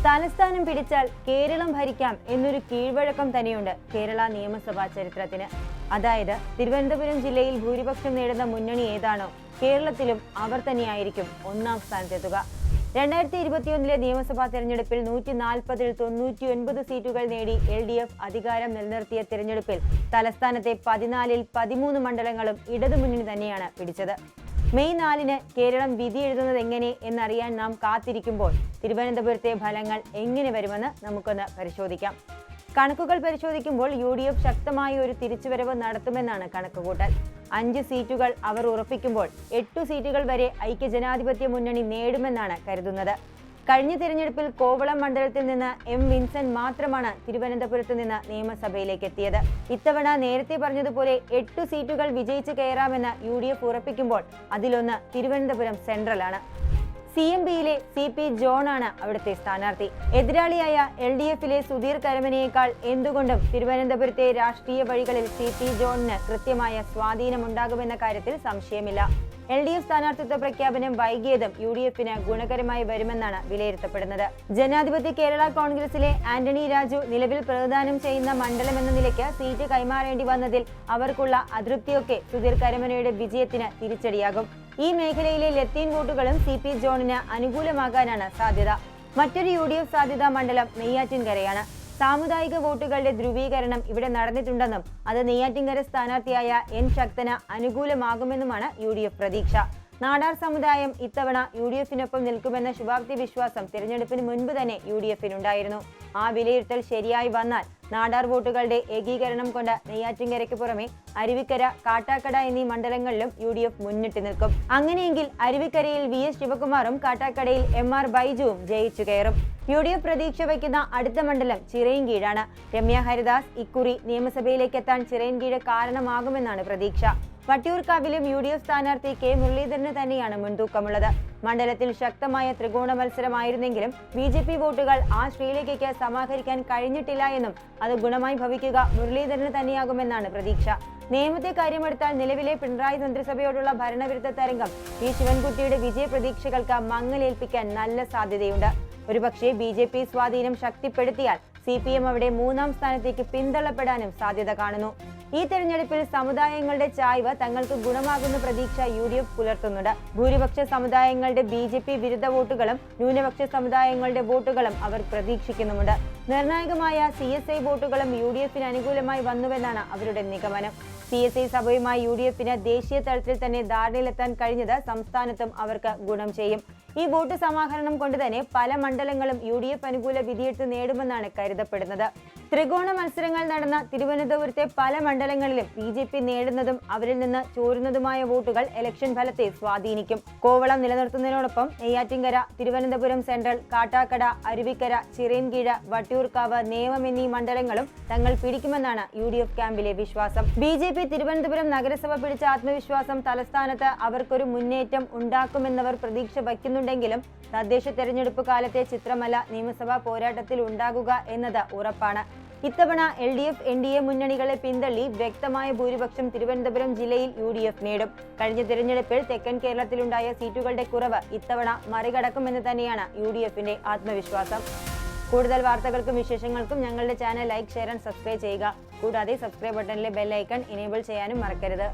തലസ്ഥാനം പിടിച്ചാൽ കേരളം ഭരിക്കാം എന്നൊരു കീഴ്വഴക്കം തന്നെയുണ്ട് കേരള നിയമസഭാ ചരിത്രത്തിന്. അതായത് തിരുവനന്തപുരം ജില്ലയിൽ ഭൂരിപക്ഷം നേടുന്ന മുന്നണി ഏതാണോ കേരളത്തിലും അവർ തന്നെയായിരിക്കും ഒന്നാം സ്ഥാനത്തെത്തുക. 2021 നിയമസഭാ തെരഞ്ഞെടുപ്പിൽ 140-ൽ 99 സീറ്റുകൾ നേടി LDF അധികാരം നിലനിർത്തിയ തെരഞ്ഞെടുപ്പിൽ തലസ്ഥാനത്തെ 14-ൽ 13 മണ്ഡലങ്ങളും ഇടതുമുന്നണി തന്നെയാണ് പിടിച്ചത്. മെയ് 4-ന് കേരളം വിധി എഴുതുന്നത് എങ്ങനെ എന്നറിയാൻ നാം കാത്തിരിക്കുമ്പോൾ തിരുവനന്തപുരത്തെ ഫലങ്ങൾ എങ്ങനെ വരുമെന്ന് നമുക്കൊന്ന് പരിശോധിക്കാം. കണക്കുകൾ പരിശോധിക്കുമ്പോൾ UDF ശക്തമായ ഒരു തിരിച്ചുവരവ് നടത്തുമെന്നാണ് കണക്കുകൂട്ടൽ. 5 സീറ്റുകൾ അവർ ഉറപ്പിക്കുമ്പോൾ 8 സീറ്റുകൾ വരെ ഐക്യജനാധിപത്യ മുന്നണി നേടുമെന്നാണ് കരുതുന്നത്. കഴിഞ്ഞ തിരഞ്ഞെടുപ്പിൽ കോവളം മണ്ഡലത്തിൽ നിന്ന് M. വിൻസെന്റ് മാത്രമാണ് തിരുവനന്തപുരത്ത് നിന്ന് നിയമസഭയിലേക്ക് എത്തിയത്. ഇത്തവണ നേരത്തെ പറഞ്ഞതുപോലെ 8 സീറ്റുകൾ വിജയിച്ച് കയറാമെന്ന് UDF ഉറപ്പിക്കുമ്പോൾ അതിലൊന്ന് തിരുവനന്തപുരം സെൻട്രലാണ്. CMBയിലെ CP ജോണാണ് അവിടുത്തെ സ്ഥാനാർത്ഥി. എതിരാളിയായ LDFിലെ സുധീർ കരമനയേക്കാൾ എന്തുകൊണ്ടും തിരുവനന്തപുരത്തെ രാഷ്ട്രീയ വഴികളിൽ CP ജോണിന് കൃത്യമായ സ്വാധീനമുണ്ടാകുമെന്ന കാര്യത്തിൽ സംശയമില്ല. LDF സ്ഥാനാർത്ഥിത്വ പ്രഖ്യാപനം വൈകിയതും UDFിന് ഗുണകരമായി വരുമെന്നാണ് വിലയിരുത്തപ്പെടുന്നത്. ജനാധിപത്യ കേരള കോൺഗ്രസിലെ ആന്റണി രാജു നിലവിൽ പ്രതിദാനം ചെയ്യുന്ന മണ്ഡലമെന്ന നിലയ്ക്ക് സീറ്റ് കൈമാറേണ്ടി വന്നതിൽ അവർക്കുള്ള അതൃപ്തിയൊക്കെ സുധീർ കരമനയുടെ വിജയത്തിന് തിരിച്ചടിയാകും. ഈ മേഖലയിലെ ലത്തീൻ വോട്ടുകളും CP ജോണിന് അനുകൂലമാകാനാണ് സാധ്യത. മറ്റൊരു UDF സാധ്യതാ മണ്ഡലം നെയ്യാറ്റിൻകരയാണ്. സാമുദായിക വോട്ടുകളുടെ ധ്രുവീകരണം ഇവിടെ നടന്നിട്ടുണ്ടെന്നും അത് നെയ്യാറ്റിൻകര സ്ഥാനാർത്ഥിയായ N. ശക്തന് അനുകൂലമാകുമെന്നുമാണ് UDF പ്രതീക്ഷ. നാടാർ സമുദായം ഇത്തവണ UDFിനൊപ്പം നിൽക്കുമെന്ന ശുഭാപ്തി വിശ്വാസം തിരഞ്ഞെടുപ്പിന് മുൻപ് തന്നെ UDFിനുണ്ടായിരുന്നു. ആ വിലയിരുത്തൽ ശരിയായി വന്നാൽ നാടാർ വോട്ടുകളുടെ ഏകീകരണം കൊണ്ട് നെയ്യാറ്റിൻകരയ്ക്ക് പുറമെ അരുവിക്കര, കാട്ടാക്കട എന്നീ മണ്ഡലങ്ങളിലും UDF മുന്നിട്ട് നിൽക്കും. അങ്ങനെയെങ്കിൽ അരുവിക്കരയിൽ VS ശിവകുമാറും കാട്ടാക്കടയിൽ MR ബൈജുവും ജയിച്ചു കയറും. UDF പ്രതീക്ഷ വയ്ക്കുന്ന അടുത്ത മണ്ഡലം ചിറയൻകീഴാണ്. രമ്യ ഹരിദാസ് ഇക്കുറി നിയമസഭയിലേക്ക് എത്താൻ ചിറയൻകീഴ് കാരണമാകുമെന്നാണ് പ്രതീക്ഷ. വട്ടിയൂർക്കാവിലും UDF സ്ഥാനാർത്ഥി K. മുരളീധരന് തന്നെയാണ് മുൻതൂക്കമുള്ളത്. മണ്ഡലത്തിൽ ശക്തമായ ത്രികോണ മത്സരമായിരുന്നെങ്കിലും BJP വോട്ടുകൾ ആ ശ്രീലേഖയ്ക്ക് സമാഹരിക്കാൻ കഴിഞ്ഞിട്ടില്ല എന്നും അത് ഗുണമായി ഭവിക്കുക മുരളീധരന് തന്നെയാകുമെന്നാണ് പ്രതീക്ഷ. നിയമത്തെ കാര്യമെടുത്താൽ നിലവിലെ പിണറായി മന്ത്രിസഭയോടുള്ള ഭരണവിരുദ്ധ തരംഗം V. ശിവൻകുട്ടിയുടെ വിജയ പ്രതീക്ഷകൾക്ക് മങ്ങലേൽപ്പിക്കാൻ നല്ല സാധ്യതയുണ്ട്. ഒരുപക്ഷെ BJP സ്വാധീനം ശക്തിപ്പെടുത്തിയാൽ CPM അവിടെ 3-ാം സ്ഥാനത്തേക്ക് പിന്തള്ളപ്പെടാനും സാധ്യത കാണുന്നു. ഈ തെരഞ്ഞെടുപ്പിൽ സമുദായങ്ങളുടെ ചായ്വ് തങ്ങൾക്ക് ഗുണമാകുന്ന പ്രതീക്ഷ UDF പുലർത്തുന്നുണ്ട്. ഭൂരിപക്ഷ സമുദായങ്ങളുടെ BJP വിരുദ്ധ വോട്ടുകളും ന്യൂനപക്ഷ സമുദായങ്ങളുടെ വോട്ടുകളും അവർ പ്രതീക്ഷിക്കുന്നുമുണ്ട്. നിർണായകമായ CSI വോട്ടുകളും UDFിന് അനുകൂലമായി വന്നുവെന്നാണ് അവരുടെ നിഗമനം. CSI സഭയുമായി UDFിന് ദേശീയ തലത്തിൽ തന്നെ ധാരണയിലെത്താൻ കഴിഞ്ഞത് സംസ്ഥാനത്തും അവർക്ക് ഗുണം ചെയ്യും. ഈ വോട്ട് സമാഹരണം കൊണ്ട് തന്നെ പല മണ്ഡലങ്ങളും UDF അനുകൂല വിധിയെടുത്ത് നേടുമെന്നാണ് കരുതപ്പെടുന്നത്. ത്രികോണ മത്സരങ്ങൾ നടന്ന തിരുവനന്തപുരത്തെ പല മണ്ഡലങ്ങളിലും BJP നേടുന്നതും അവരിൽ നിന്ന് ചോരുന്നതുമായ വോട്ടുകൾ ഇലക്ഷൻ ഫലത്തെ സ്വാധീനിക്കും. കോവളം നിലനിർത്തുന്നതിനോടൊപ്പം നെയ്യാറ്റിൻകര, തിരുവനന്തപുരം സെൻട്രൽ, കാട്ടാക്കട, അരുവിക്കര, ചിറയൻകീഴ്, വട്ടിയൂർക്കാവ്, നേമം എന്നീ മണ്ഡലങ്ങളും തങ്ങൾ പിടിക്കുമെന്നാണ് UDF ക്യാമ്പിലെ വിശ്വാസം. BJP തിരുവനന്തപുരം നഗരസഭ പിടിച്ച ആത്മവിശ്വാസം തലസ്ഥാനത്ത് അവർക്കൊരു മുന്നേറ്റം ഉണ്ടാക്കുമെന്നവർ പ്രതീക്ഷ വയ്ക്കുന്നുണ്ടെങ്കിലും തദ്ദേശ തെരഞ്ഞെടുപ്പ് കാലത്തെ ചിത്രമല്ല നിയമസഭാ പോരാട്ടത്തിൽ ഉണ്ടാകുക എന്നത് ഉറപ്പാണ്. ഇത്തവണ LDF NDA മുന്നണികളെ പിന്തള്ളി വ്യക്തമായ ഭൂരിപക്ഷം തിരുവനന്തപുരം ജില്ലയിൽ UDF നേടും. കഴിഞ്ഞ തിരഞ്ഞെടുപ്പിൽ തെക്കൻ കേരളത്തിലുണ്ടായ സീറ്റുകളുടെ കുറവ് ഇത്തവണ മറികടക്കുമെന്ന് തന്നെയാണ് UDFിന്റെ ആത്മവിശ്വാസം. കൂടുതൽ വാർത്തകൾക്കും വിശേഷങ്ങൾക്കും ഞങ്ങളുടെ channel like, share and subscribe ചെയ്യുക. കൂടാതെ സബ്സ്ക്രൈബ് ബട്ടണിലെ ബെൽ ഐക്കൺ എനേബിൾ ചെയ്യാനും മറക്കരുത്.